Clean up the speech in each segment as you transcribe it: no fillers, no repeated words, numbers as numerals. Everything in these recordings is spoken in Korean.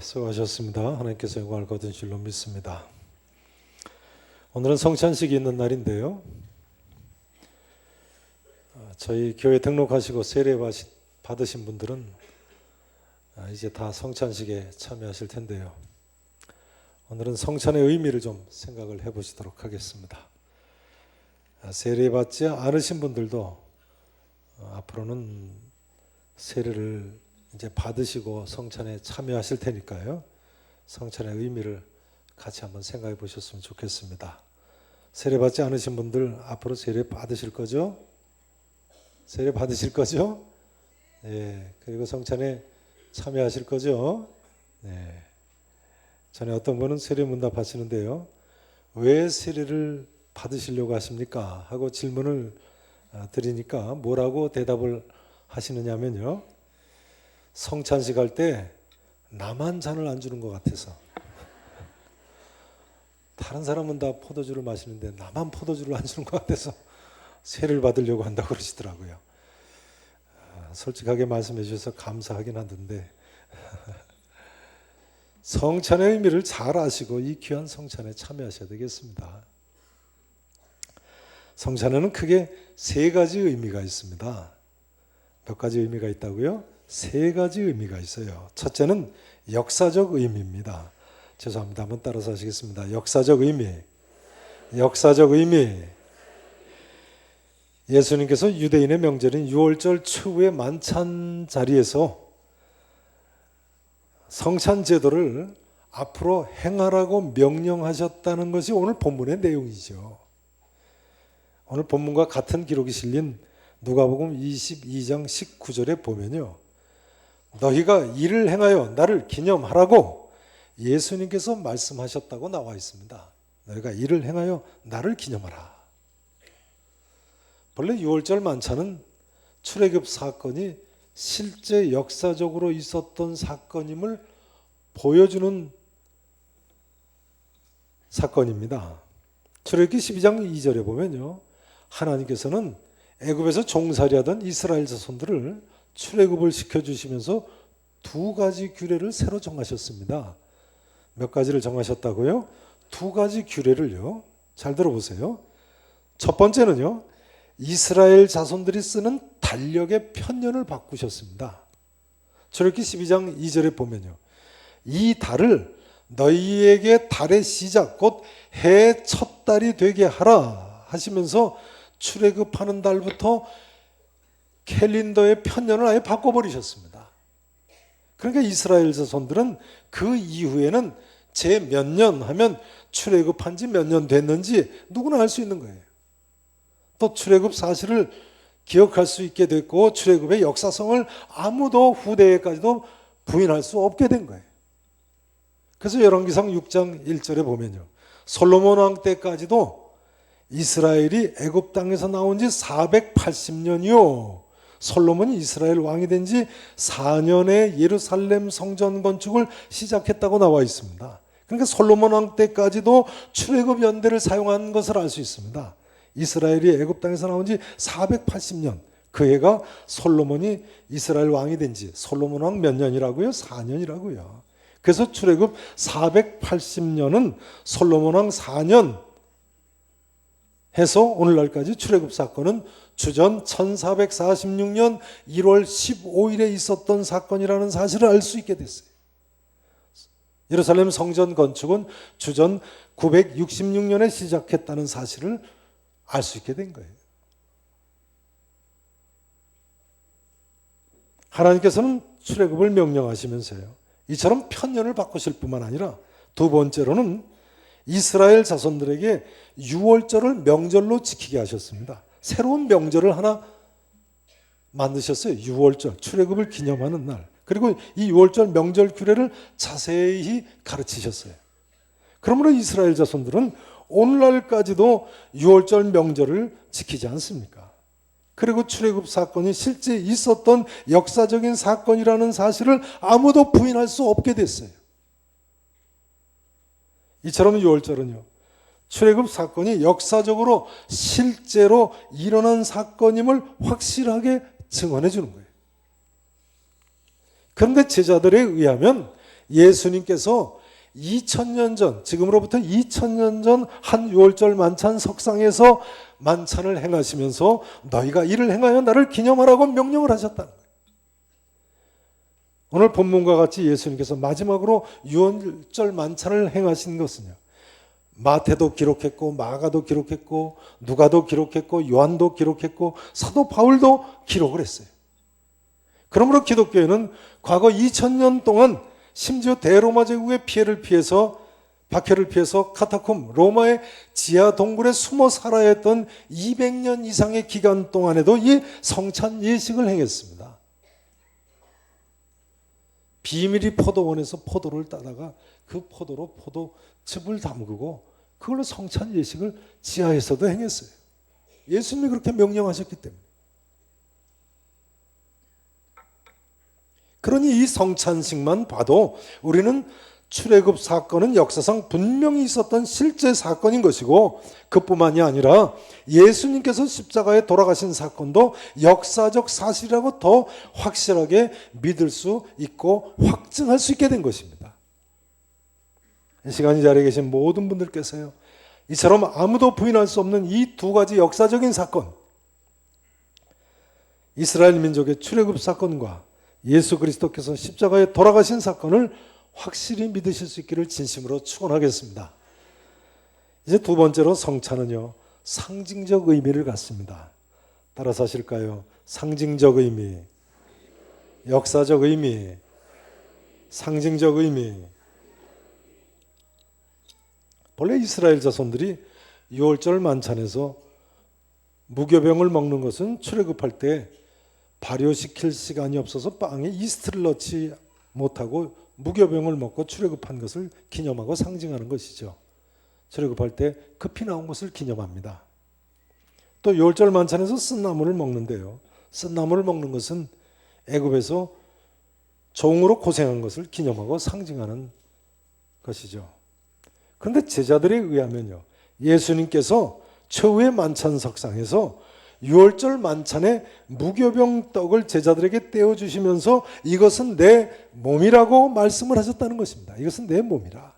수고하셨습니다. 하나님께서 영광을 거둔 줄로 믿습니다. 오늘은 성찬식이 있는 날인데요. 저희 교회 등록하시고 세례 받으신 분들은 이제 다 성찬식에 참여하실 텐데요. 오늘은 성찬의 의미를 좀 생각을 해보시도록 하겠습니다. 세례 받지 않으신 분들도 앞으로는 세례를 이제 받으시고 성찬에 참여하실 테니까요. 성찬의 의미를 같이 한번 생각해 보셨으면 좋겠습니다. 세례 받지 않으신 분들 앞으로 세례 받으실 거죠? 세례 받으실 거죠? 예. 그리고 성찬에 참여하실 거죠? 네. 전에 어떤 분은 세례 문답 하시는데요. 왜 세례를 받으시려고 하십니까? 하고 질문을 드리니까 뭐라고 대답을 하시느냐면요. 성찬식 할 때 나만 잔을 안 주는 것 같아서. 다른 사람은 다 포도주를 마시는데 나만 포도주를 안 주는 것 같아서 세례를 받으려고 한다고 그러시더라고요. 솔직하게 말씀해 주셔서 감사하긴 하던데 성찬의 의미를 잘 아시고 이 귀한 성찬에 참여하셔야 되겠습니다. 성찬에는 크게 세 가지 의미가 있습니다. 몇 가지 의미가 있다고요? 세 가지 의미가 있어요. 첫째는 역사적 의미입니다. 죄송합니다. 한번 따라서 하시겠습니다. 역사적 의미. 역사적 의미. 예수님께서 유대인의 명절인 유월절 추후의 만찬 자리에서 성찬 제도를 앞으로 행하라고 명령하셨다는 것이 오늘 본문의 내용이죠. 오늘 본문과 같은 기록이 실린 누가복음 22장 19절에 보면요. 너희가 이를 행하여 나를 기념하라고 예수님께서 말씀하셨다고 나와 있습니다. 너희가 이를 행하여 나를 기념하라. 본래 유월절 만찬은 출애굽 사건이 실제 역사적으로 있었던 사건임을 보여주는 사건입니다. 출애굽기 12장 2절에 보면요. 하나님께서는 애굽에서 종살이하던 이스라엘 자손들을 출애굽을 시켜주시면서 두 가지 규례를 새로 정하셨습니다. 몇 가지를 정하셨다고요? 두 가지 규례를요. 잘 들어보세요. 첫 번째는요. 이스라엘 자손들이 쓰는 달력의 편년을 바꾸셨습니다. 출애굽기 12장 2절에 보면요. 이 달을 너희에게 달의 시작 곧 해의 첫 달이 되게 하라 하시면서 출애굽하는 달부터 캘린더의 편년을 아예 바꿔버리셨습니다. 그러니까 이스라엘 자손들은 그 이후에는 제 몇 년 하면 출애굽한 지 몇 년 됐는지 누구나 알 수 있는 거예요. 또 출애굽 사실을 기억할 수 있게 됐고 출애굽의 역사성을 아무도 후대에까지도 부인할 수 없게 된 거예요. 그래서 열왕기상 6장 1절에 보면요. 솔로몬 왕 때까지도 이스라엘이 애굽 땅에서 나온 지 480년이요. 솔로몬이 이스라엘 왕이 된 지 4년에 예루살렘 성전 건축을 시작했다고 나와 있습니다. 그러니까 솔로몬 왕 때까지도 출애굽 연대를 사용한 것을 알 수 있습니다. 이스라엘이 애굽 땅에서 나온 지 480년. 그 해가 솔로몬이 이스라엘 왕이 된 지 솔로몬 왕 몇 년이라고요? 4년이라고요. 그래서 출애굽 480년은 솔로몬 왕 4년 해서 오늘날까지 출애굽 사건은 주전 1446년 1월 15일에 있었던 사건이라는 사실을 알 수 있게 됐어요. 예루살렘 성전 건축은 주전 966년에 시작했다는 사실을 알 수 있게 된 거예요. 하나님께서는 출애굽을 명령하시면서요. 이처럼 편년을 바꾸실 뿐만 아니라 두 번째로는 이스라엘 자손들에게 유월절을 명절로 지키게 하셨습니다. 새로운 명절을 하나 만드셨어요. 유월절, 출애굽을 기념하는 날. 그리고 이 유월절 명절 규례를 자세히 가르치셨어요. 그러므로 이스라엘 자손들은 오늘날까지도 유월절 명절을 지키지 않습니까? 그리고 출애굽 사건이 실제 있었던 역사적인 사건이라는 사실을 아무도 부인할 수 없게 됐어요. 이처럼 유월절은요. 출애굽 사건이 역사적으로 실제로 일어난 사건임을 확실하게 증언해 주는 거예요. 그런데 제자들에 의하면 예수님께서 2000년 전, 지금으로부터 2000년 전 한 유월절 만찬 석상에서 만찬을 행하시면서 너희가 이를 행하여 나를 기념하라고 명령을 하셨다는 거예요. 오늘 본문과 같이 예수님께서 마지막으로 유월절 만찬을 행하신 것은요, 마태도 기록했고 마가도 기록했고 누가도 기록했고 요한도 기록했고 사도 바울도 기록을 했어요. 그러므로 기독교회는 과거 2000년 동안 심지어 대로마 제국의 피해를 피해서 박해를 피해서 카타콤 로마의 지하 동굴에 숨어 살아야 했던 200년 이상의 기간 동안에도 이 성찬 예식을 행했습니다. 비밀이 포도원에서 포도를 따다가 그 포도로 포도즙을 담그고 그걸로 성찬 예식을 지하에서도 행했어요. 예수님이 그렇게 명령하셨기 때문에. 그러니 이 성찬식만 봐도 우리는 출애굽 사건은 역사상 분명히 있었던 실제 사건인 것이고, 그뿐만이 아니라 예수님께서 십자가에 돌아가신 사건도 역사적 사실이라고 더 확실하게 믿을 수 있고 확증할 수 있게 된 것입니다. 이 시간 이 자리에 계신 모든 분들께서요, 이처럼 아무도 부인할 수 없는 이 두 가지 역사적인 사건, 이스라엘 민족의 출애굽 사건과 예수 그리스도께서 십자가에 돌아가신 사건을 확실히 믿으실 수 있기를 진심으로 축원하겠습니다. 이제 두 번째로 성찬은요, 상징적 의미를 갖습니다. 따라서 하실까요? 상징적 의미, 역사적 의미, 상징적 의미. 본래 이스라엘 자손들이 유월절 만찬에서 무교병을 먹는 것은 출애굽할 때 발효시킬 시간이 없어서 빵에 이스트를 넣지 못하고 무교병을 먹고 출애굽한 것을 기념하고 상징하는 것이죠. 출애굽할 때 급히 나온 것을 기념합니다. 또 유월절 만찬에서 쓴나물을 먹는데요, 쓴나물을 먹는 것은 애굽에서 종으로 고생한 것을 기념하고 상징하는 것이죠. 그런데 제자들에 의하면요, 예수님께서 최후의 만찬석상에서 유월절 만찬에 무교병 떡을 제자들에게 떼어주시면서 이것은 내 몸이라고 말씀을 하셨다는 것입니다. 이것은 내 몸이라.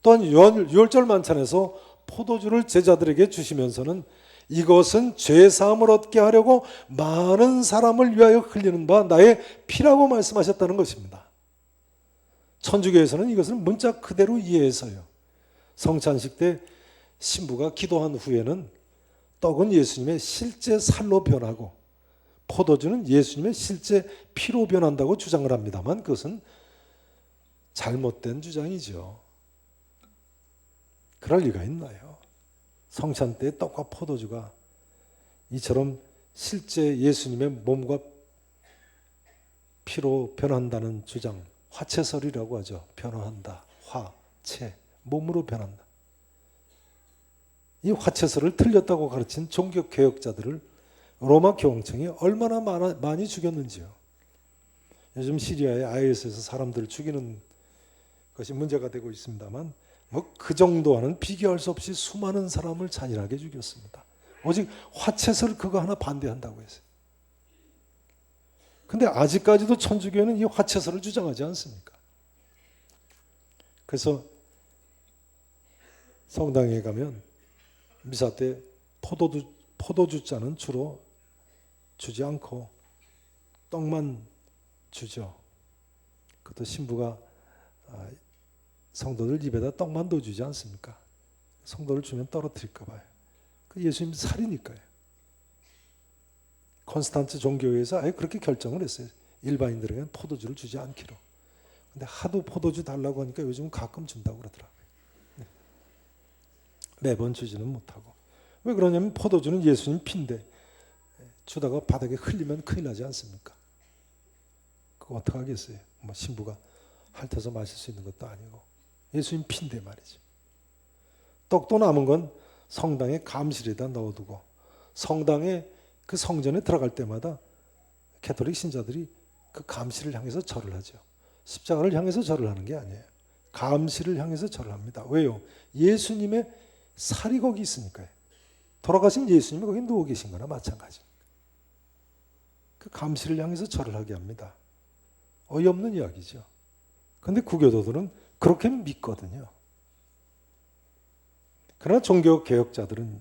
또한 유월절 만찬에서 포도주를 제자들에게 주시면서는 이것은 죄사함을 얻게 하려고 많은 사람을 위하여 흘리는 바 나의 피라고 말씀하셨다는 것입니다. 천주교에서는 이것을 문자 그대로 이해해서요, 성찬식 때 신부가 기도한 후에는 떡은 예수님의 실제 살로 변하고 포도주는 예수님의 실제 피로 변한다고 주장을 합니다만, 그것은 잘못된 주장이죠. 그럴 리가 있나요? 성찬 때 떡과 포도주가 이처럼 실제 예수님의 몸과 피로 변한다는 주장, 화채설이라고 하죠. 변화한다. 화채, 몸으로 변한다. 이 화채설을 틀렸다고 가르친 종교개혁자들을 로마 교황청이 얼마나 많이 죽였는지요. 요즘 시리아의 IS에서 사람들을 죽이는 것이 문제가 되고 있습니다만, 뭐 그 정도와는 비교할 수 없이 수많은 사람을 잔인하게 죽였습니다. 오직 화채설 그거 하나 반대한다고 했어요. 근데 아직까지도 천주교는 이 화채설을 주장하지 않습니까? 그래서 성당에 가면 미사 때 포도주잔은 주로 주지 않고 떡만 주죠. 그것도 신부가 성도들 입에다 떡만 넣어주지 않습니까? 성도를 주면 떨어뜨릴까 봐요. 그 예수님 살이니까요. 콘스탄츠 종교회에서 아예 그렇게 결정을 했어요. 일반인들에게는 포도주를 주지 않기로. 근데 하도 포도주 달라고 하니까 요즘은 가끔 준다고 그러더라고요. 매번 주지는 못하고. 왜 그러냐면 포도주는 예수님 피인데 주다가 바닥에 흘리면 큰일 나지 않습니까? 그거 어떡하겠어요? 뭐 신부가 핥아서 마실 수 있는 것도 아니고 예수님 피인데 말이죠. 떡도 남은 건 성당의 감실에다 넣어두고 성당에 그 성전에 들어갈 때마다 가톨릭 신자들이 그 감실을 향해서 절을 하죠. 십자가를 향해서 절을 하는 게 아니에요. 감실을 향해서 절을 합니다. 왜요? 예수님의 살이 거기 있으니까요. 돌아가신 예수님이 거기 누워 계신 거나 마찬가지입니다. 그 감실을 향해서 절을 하게 합니다. 어이없는 이야기죠. 근데 구교도들은 그렇게 믿거든요. 그러나 종교 개혁자들은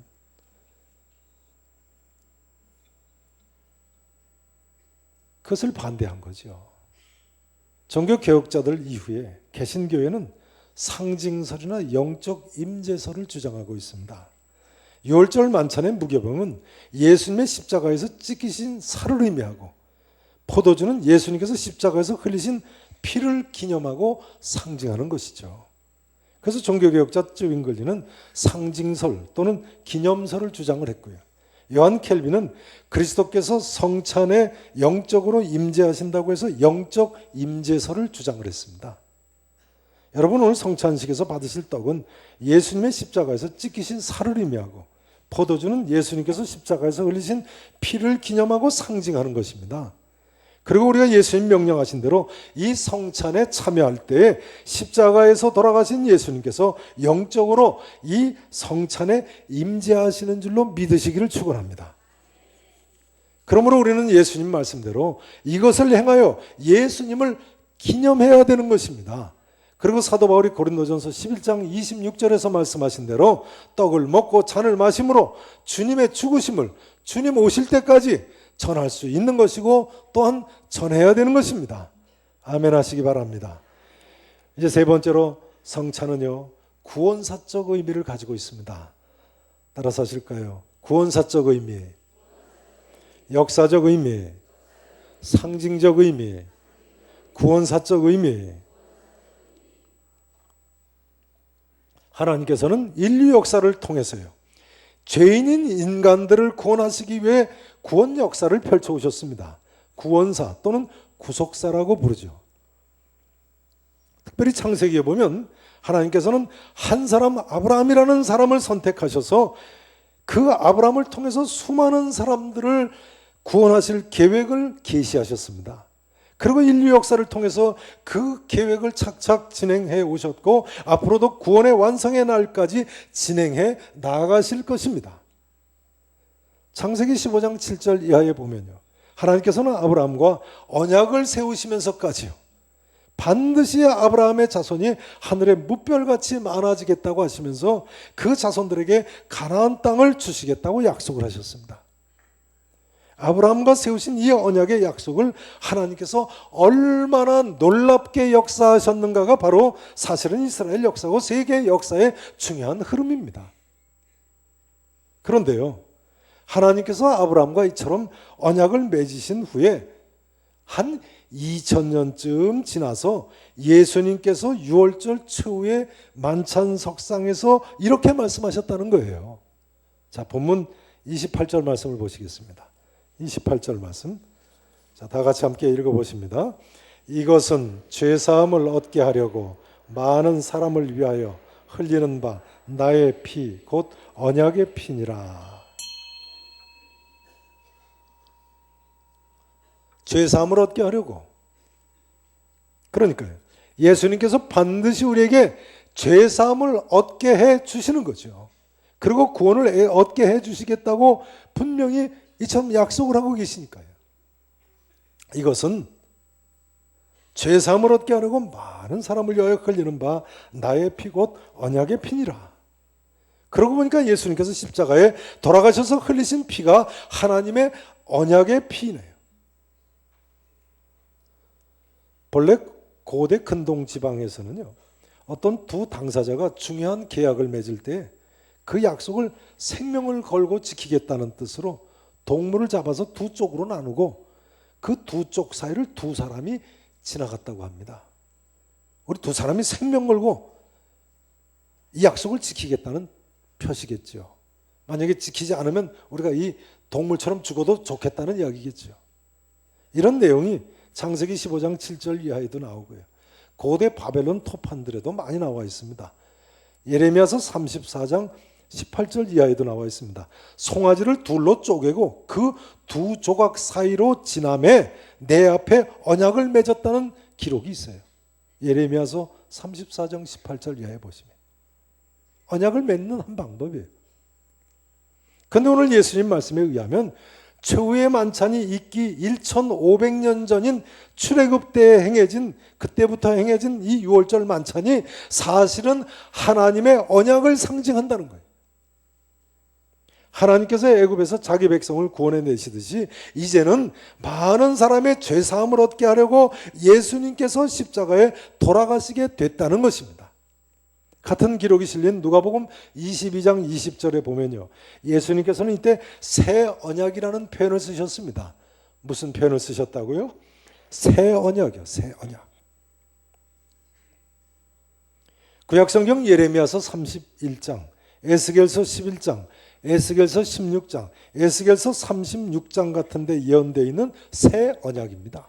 그것을 반대한 거죠. 종교 개혁자들 이후에 개신교회는 상징설이나 영적 임재설을 주장하고 있습니다. 6월절 만찬의 무교병은 예수님의 십자가에서 찢기신 살을 의미하고, 포도주는 예수님께서 십자가에서 흘리신 피를 기념하고 상징하는 것이죠. 그래서 종교개혁자 쯔윙글리는 상징설 또는 기념설을 주장을 했고요. 요한 켈빈은 그리스도께서 성찬에 영적으로 임재하신다고 해서 영적 임재설을 주장을 했습니다. 여러분, 오늘 성찬식에서 받으실 떡은 예수님의 십자가에서 찢기신 살을 의미하고, 포도주는 예수님께서 십자가에서 흘리신 피를 기념하고 상징하는 것입니다. 그리고 우리가 예수님 명령하신 대로 이 성찬에 참여할 때 십자가에서 돌아가신 예수님께서 영적으로 이 성찬에 임재하시는 줄로 믿으시기를 축원합니다. 그러므로 우리는 예수님 말씀대로 이것을 행하여 예수님을 기념해야 되는 것입니다. 그리고 사도 바울이 고린도전서 11장 26절에서 말씀하신 대로 떡을 먹고 잔을 마심으로 주님의 죽으심을 주님 오실 때까지 전할 수 있는 것이고 또한 전해야 되는 것입니다. 아멘 하시기 바랍니다. 이제 세 번째로 성찬은요, 구원사적 의미를 가지고 있습니다. 따라서 하실까요? 구원사적 의미, 역사적 의미, 상징적 의미, 구원사적 의미. 하나님께서는 인류 역사를 통해서요, 죄인인 인간들을 구원하시기 위해 구원 역사를 펼쳐오셨습니다. 구원사 또는 구속사라고 부르죠. 특별히 창세기에 보면 하나님께서는 한 사람, 아브라함이라는 사람을 선택하셔서 그 아브라함을 통해서 수많은 사람들을 구원하실 계획을 계시하셨습니다. 그리고 인류 역사를 통해서 그 계획을 착착 진행해 오셨고 앞으로도 구원의 완성의 날까지 진행해 나아가실 것입니다. 창세기 15장 7절 이하에 보면요, 하나님께서는 아브라함과 언약을 세우시면서까지요, 반드시 아브라함의 자손이 하늘의 뭇별같이 많아지겠다고 하시면서 그 자손들에게 가나안 땅을 주시겠다고 약속을 하셨습니다. 아브라함과 세우신 이 언약의 약속을 하나님께서 얼마나 놀랍게 역사하셨는가가 바로 사실은 이스라엘 역사고 세계 역사의 중요한 흐름입니다. 그런데요, 하나님께서 아브라함과 이처럼 언약을 맺으신 후에 한 2000년쯤 지나서 예수님께서 유월절 최후의 만찬석상에서 이렇게 말씀하셨다는 거예요. 자, 본문 28절 말씀을 보시겠습니다. 28절 말씀. 자, 다 같이 함께 읽어보십니다. 이것은 죄사함을 얻게 하려고 많은 사람을 위하여 흘리는 바 나의 피, 곧 언약의 피니라. 죄사함을 얻게 하려고. 그러니까요, 예수님께서 반드시 우리에게 죄사함을 얻게 해 주시는 거죠. 그리고 구원을 얻게 해 주시겠다고 분명히 이처럼 약속을 하고 계시니까요. 이것은 죄사함을 얻게 하려고 많은 사람을 위하여 흘리는 바 나의 피 곧 언약의 피니라. 그러고 보니까 예수님께서 십자가에 돌아가셔서 흘리신 피가 하나님의 언약의 피네요. 본래 고대 근동 지방에서는요, 어떤 두 당사자가 중요한 계약을 맺을 때 그 약속을 생명을 걸고 지키겠다는 뜻으로 동물을 잡아서 두 쪽으로 나누고 그 두 쪽 사이를 두 사람이 지나갔다고 합니다. 우리 두 사람이 생명 걸고 이 약속을 지키겠다는 표시겠죠. 만약에 지키지 않으면 우리가 이 동물처럼 죽어도 좋겠다는 이야기겠죠. 이런 내용이 창세기 15장 7절 이하에도 나오고요, 고대 바벨론 토판들에도 많이 나와 있습니다. 예레미야서 34장 18절 이하에도 나와 있습니다. 송아지를 둘로 쪼개고 그 두 조각 사이로 지나매 내 앞에 언약을 맺었다는 기록이 있어요. 예레미야서 34장 18절 이하에 보시면 언약을 맺는 한 방법이에요. 그런데 오늘 예수님 말씀에 의하면 최후의 만찬이 있기 1500년 전인 출애굽 때 행해진, 그때부터 행해진 이 유월절 만찬이 사실은 하나님의 언약을 상징한다는 거예요. 하나님께서 애굽에서 자기 백성을 구원해 내시듯이 이제는 많은 사람의 죄 사함을 얻게 하려고 예수님께서 십자가에 돌아가시게 됐다는 것입니다. 같은 기록이 실린 누가복음 22장 20절에 보면요, 예수님께서는 이때 새 언약이라는 표현을 쓰셨습니다. 무슨 표현을 쓰셨다고요? 새 언약이요, 새 언약. 구약성경 예레미야서 31장, 에스겔서 11장, 에스겔서 16장, 에스겔서 36장 같은 데 예언되어 있는 새 언약입니다.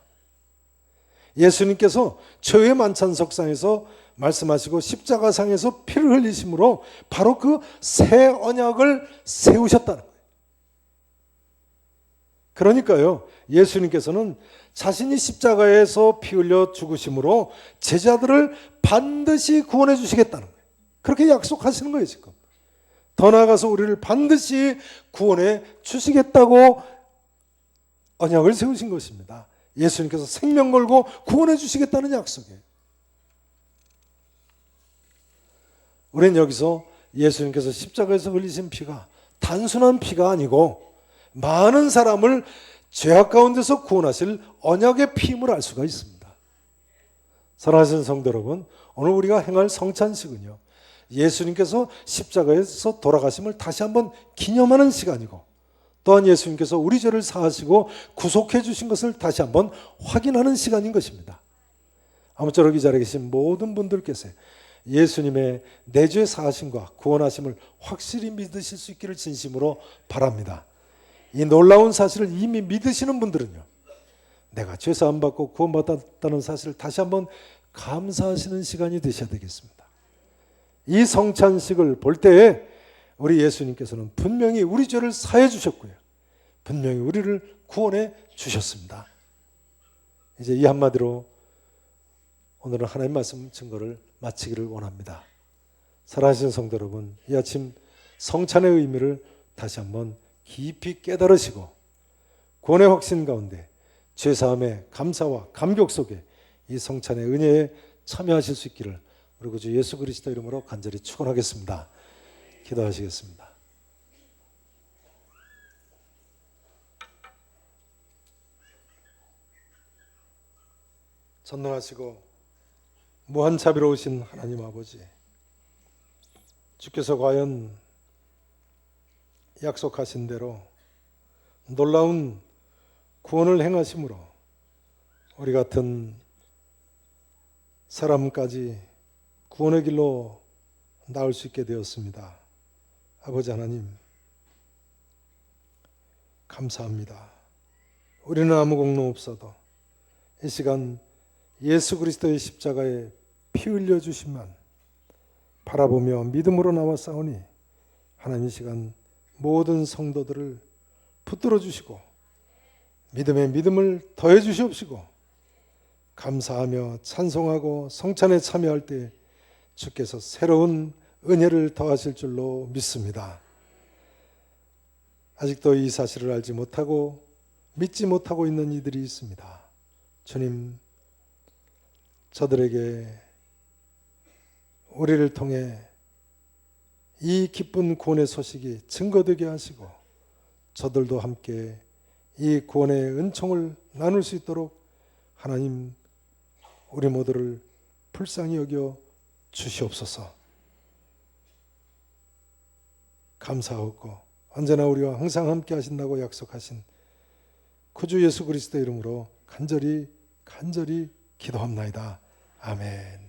예수님께서 최후의 만찬석상에서 말씀하시고 십자가상에서 피를 흘리심으로 바로 그 새 언약을 세우셨다는 거예요. 그러니까요, 예수님께서는 자신이 십자가에서 피 흘려 죽으심으로 제자들을 반드시 구원해 주시겠다는 거예요. 그렇게 약속하시는 거예요, 지금. 더 나아가서 우리를 반드시 구원해 주시겠다고 언약을 세우신 것입니다. 예수님께서 생명 걸고 구원해 주시겠다는 약속이에요. 우리는 여기서 예수님께서 십자가에서 흘리신 피가 단순한 피가 아니고 많은 사람을 죄악 가운데서 구원하실 언약의 피임을 알 수가 있습니다. 사랑하시는 성도 여러분, 오늘 우리가 행할 성찬식은요, 예수님께서 십자가에서 돌아가심을 다시 한번 기념하는 시간이고, 또한 예수님께서 우리 죄를 사하시고 구속해 주신 것을 다시 한번 확인하는 시간인 것입니다. 아무쪼록 이 자리에 계신 모든 분들께서 예수님의 내 죄 사하심과 구원하심을 확실히 믿으실 수 있기를 진심으로 바랍니다. 이 놀라운 사실을 이미 믿으시는 분들은요, 내가 죄 사함 받고 구원받았다는 사실을 다시 한번 감사하시는 시간이 되셔야 되겠습니다. 이 성찬식을 볼 때에 우리 예수님께서는 분명히 우리 죄를 사해 주셨고요, 분명히 우리를 구원해 주셨습니다. 이제 이 한마디로 오늘은 하나님 말씀 증거를 마치기를 원합니다. 사랑하시는 성도 여러분, 이 아침 성찬의 의미를 다시 한번 깊이 깨달으시고 구원의 확신 가운데 죄사함의 감사와 감격 속에 이 성찬의 은혜에 참여하실 수 있기를 우리 구주 예수 그리스도 이름으로 간절히 축원하겠습니다. 기도하시겠습니다. 전능하시고 무한 자비로우신 하나님 아버지, 주께서 과연 약속하신 대로 놀라운 구원을 행하심으로 우리 같은 사람까지 구원의 길로 나올 수 있게 되었습니다. 아버지 하나님, 감사합니다. 우리는 아무 공로 없어도 이 시간 예수 그리스도의 십자가에 피 흘려 주심만 바라보며 믿음으로 나와 싸우니 하나님 이 시간 모든 성도들을 붙들어 주시고 믿음에 믿음을 더해 주시옵시고, 감사하며 찬송하고 성찬에 참여할 때 주께서 새로운 은혜를 더하실 줄로 믿습니다. 아직도 이 사실을 알지 못하고 믿지 못하고 있는 이들이 있습니다. 주님, 저들에게 우리를 통해 이 기쁜 구원의 소식이 증거되게 하시고 저들도 함께 이 구원의 은총을 나눌 수 있도록 하나님 우리 모두를 불쌍히 여겨 주시옵소서. 감사하고 언제나 우리와 항상 함께 하신다고 약속하신 구주 예수 그리스도 이름으로 간절히 기도합나이다. 아멘.